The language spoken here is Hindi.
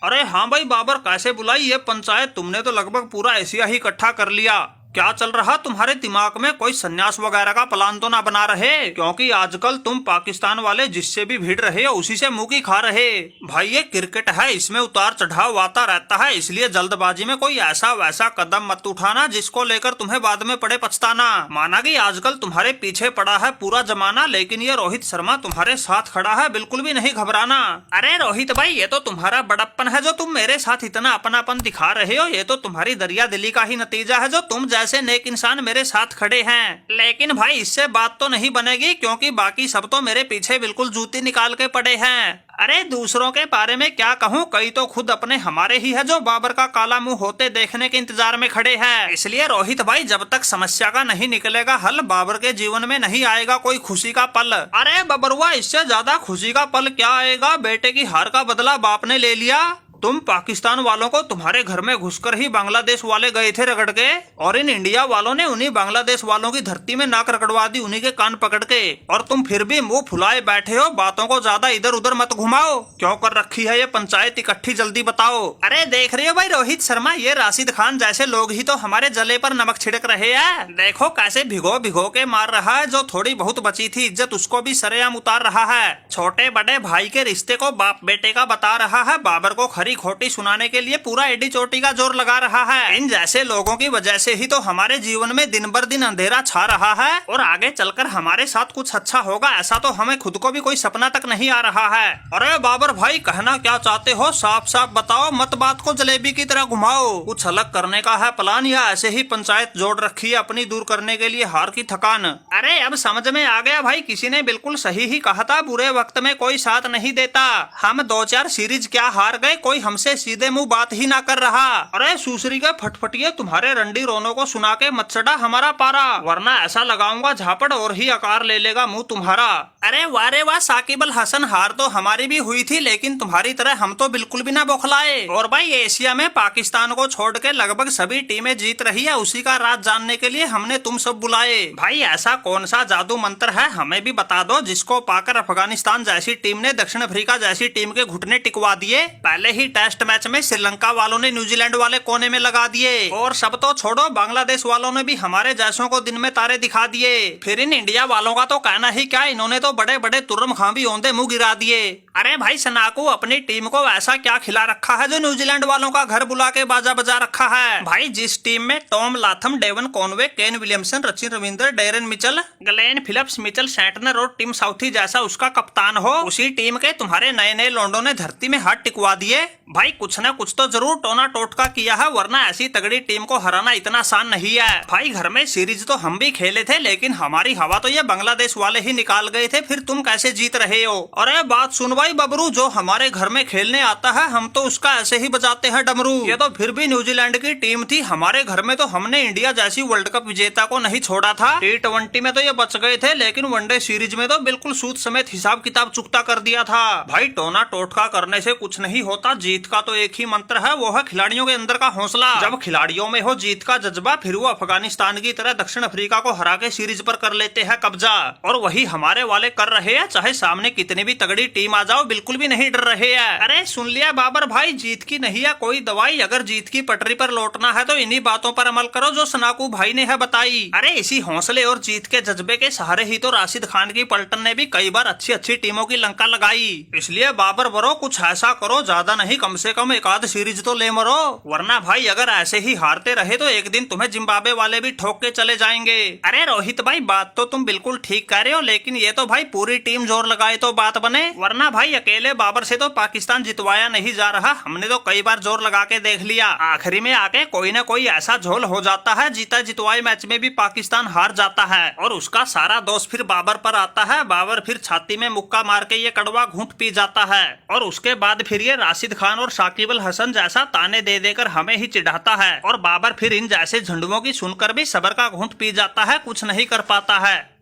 अरे हाँ भाई बाबर, कैसे बुलाई ये पंचायत? तुमने तो लगभग पूरा एशिया ही इकट्ठा कर लिया। क्या चल रहा तुम्हारे दिमाग में? कोई संन्यास वगैरह का प्लान तो ना बना रहे? क्योंकि आजकल तुम पाकिस्तान वाले जिससे भी भिड़ रहे हो उसी से मुंह की खा रहे। भाई ये क्रिकेट है, इसमें उतार चढ़ाव आता रहता है, इसलिए जल्दबाजी में कोई ऐसा वैसा कदम मत उठाना जिसको लेकर तुम्हें बाद में पड़े पछताना। माना कि आजकल तुम्हारे पीछे पड़ा है पूरा जमाना, लेकिन ये रोहित शर्मा तुम्हारे साथ खड़ा है, बिल्कुल भी नहीं घबराना। अरे रोहित भाई, ये तो तुम्हारा बड़प्पन है जो तुम मेरे साथ इतना अपनापन दिखा रहे हो। ये तो तुम्हारी दरिया दिली का ही नतीजा है जो तुम जैसे नेक इंसान मेरे साथ खड़े हैं। लेकिन भाई इससे बात तो नहीं बनेगी, क्योंकि बाकी सब तो मेरे पीछे बिल्कुल जूती निकाल के पड़े हैं। अरे दूसरों के बारे में क्या कहूँ, कई तो खुद अपने हमारे ही है जो बाबर का काला मुंह होते देखने के इंतजार में खड़े हैं। इसलिए रोहित भाई, जब तक समस्या का नहीं निकलेगा हल, बाबर के जीवन में नहीं आएगा कोई खुशी का पल। अरे बबरुआ, इससे ज्यादा खुशी का पल क्या आएगा? बेटे की हार का बदला बाप ने ले लिया। तुम पाकिस्तान वालों को तुम्हारे घर में घुसकर ही बांग्लादेश वाले गए थे रगड़ के, और इन इंडिया वालों ने उन्हीं बांग्लादेश वालों की धरती में नाक रगड़वा दी, उन्हीं के कान पकड़ के। और तुम फिर भी मुंह फुलाए बैठे हो। बातों को ज्यादा इधर उधर मत घुमाओ। क्यों कर रखी है ये पंचायत इकट्ठी, जल्दी बताओ। अरे देख रहे हो भाई रोहित शर्मा, ये राशिद खान जैसे लोग ही तो हमारे जले पर नमक छिड़क रहे हैं। देखो कैसे भिगो भिगो के मार रहा है। जो थोड़ी बहुत बची थी इज्जत उसको भी सरेआम उतार रहा है। छोटे बड़े भाई के रिश्ते को बाप बेटे का बता रहा है। बाबर को खरी खोटी सुनाने के लिए पूरा एडी चोटी का जोर लगा रहा है। इन जैसे लोगों की वजह से ही तो हमारे जीवन में दिन बर दिन अंधेरा छा रहा है, और आगे चलकर हमारे साथ कुछ अच्छा होगा ऐसा तो हमें खुद को भी कोई सपना तक नहीं आ रहा है। अरे बाबर भाई, कहना क्या चाहते हो? साफ साफ बताओ, मत बात को जलेबी की तरह घुमाओ। कुछ अलग करने का है प्लान, या ऐसे ही पंचायत जोड़ रखी है अपनी दूर करने के लिए हार की थकान? अरे अब समझ में आ गया भाई, किसी ने बिल्कुल सही ही कहा था, बुरे वक्त में कोई साथ नहीं देता। हम 2-4 सीरीज क्या हार गए, कोई हमसे सीधे मुंह बात ही ना कर रहा। अरे सुसरी के फटफटिए, तुम्हारे रंडी रोनों को सुना के मत चढ़ा हमारा पारा, वरना ऐसा लगाऊंगा झापड़ और ही आकार ले लेगा मुंह तुम्हारा। अरे वारे वाह साकिब अल हसन, हार तो हमारी भी हुई थी, लेकिन तुम्हारी तरह हम तो बिल्कुल भी ना बौखलाए। और भाई एशिया में पाकिस्तान को छोड़ के लगभग सभी टीमें जीत रही है, उसी का राज जानने के लिए हमने तुम सब बुलाए। भाई ऐसा कौन सा जादू मंत्र है, हमें भी बता दो, जिसको पाकर अफगानिस्तान जैसी टीम ने दक्षिण अफ्रीका जैसी टीम के घुटने टिकवा दिए। पहले ही टेस्ट मैच में श्रीलंका वालों ने न्यूजीलैंड वाले कोने में लगा दिए, और सब तो छोड़ो, बांग्लादेश वालों ने भी हमारे जैसों को दिन में तारे दिखा दिए। फिर इन इंडिया वालों का तो कहना ही क्या, इन्होंने तो बड़े बड़े तुर्रम खांबी औंधे मुंह गिरा दिए। अरे भाई सनाकू, अपनी टीम को ऐसा क्या खिला रखा है जो न्यूजीलैंड वालों का घर बुला के बाजा बजा रखा है? भाई जिस टीम में Tom Latham, Devon Conway, Kane Williamson, Sachin Ravindra, Daryl Mitchell, Glenn Phillips, Mitchell Santner और टिम साउथी जैसा उसका कप्तान हो, उसी टीम के तुम्हारे नए नए लोंडों ने धरती में हाथ टिकवा दिए। भाई कुछ न कुछ तो जरूर टोना टोटका किया है, वरना ऐसी तगड़ी टीम को हराना इतना आसान नहीं है। भाई घर में सीरीज तो हम भी खेले थे, लेकिन हमारी हवा तो ये बांग्लादेश वाले ही निकाल गए थे, फिर तुम कैसे जीत रहे हो? अरे बात सुन भाई बबरू, जो हमारे घर में खेलने आता है हम तो उसका ऐसे ही बजाते हैं डमरू। ये तो फिर भी न्यूजीलैंड की टीम थी, हमारे घर में तो हमने इंडिया जैसी वर्ल्ड कप विजेता को नहीं छोड़ा था। T20 में तो ये बच गए थे, लेकिन वनडे सीरीज में तो बिल्कुल सूद समेत हिसाब किताब चुकता कर दिया था। भाई टोना टोटका करने से कुछ नहीं होता, जीत का तो एक ही मंत्र है, वो है खिलाड़ियों के अंदर का हौसला। जब खिलाड़ियों में हो जीत का जज्बा, फिर वो अफगानिस्तान की तरह दक्षिण अफ्रीका को हरा के सीरीज पर कर लेते हैं कब्जा, और वही हमारे वाले कर रहे हैं। चाहे सामने कितनी भी तगड़ी टीम आ जाओ, बिल्कुल भी नहीं डर रहे हैं। अरे सुन लिया बाबर भाई, जीत की नहीं है कोई दवाई, अगर जीत की पटरी पर लौटना है तो इन्हीं बातों पर अमल करो जो सनाकू भाई ने है बताई। अरे इसी हौसले और जीत के जज्बे के सहारे ही तो राशिद खान की पलटन ने भी कई बार अच्छी अच्छी टीमों की लंका लगाई। इसलिए बाबर बरो, कुछ ऐसा करो, ज्यादा नहीं कम से कम एक आध सीरीज तो ले मरो, वरना भाई अगर ऐसे ही हारते रहे तो एक दिन तुम्हें जिम्बाब्वे वाले भी ठोक के चले जाएंगे। अरे रोहित भाई, बात तो तुम बिल्कुल ठीक कह रहे हो, लेकिन ये तो भाई पूरी टीम जोर लगाए तो बात बने, वरना भाई अकेले बाबर से तो पाकिस्तान जितवाया नहीं जा रहा। हमने तो कई बार जोर लगा के देख लिया, आखिरी में आके कोई न कोई ऐसा झोल हो जाता है, जीता जितवाए मैच में भी पाकिस्तान हार जाता है, और उसका सारा दोष फिर बाबर पर आता है। बाबर फिर छाती में मुक्का मार के ये कड़वा घूंट पी जाता है, और उसके बाद फिर ये राशिद खान और साकिब अल हसन जैसा ताने दे देकर हमें ही चिढ़ाता है, और बाबर फिर इन जैसे झंडुओं की सुनकर भी सबर का घूंट पी जाता है, कुछ नहीं कर पाता है।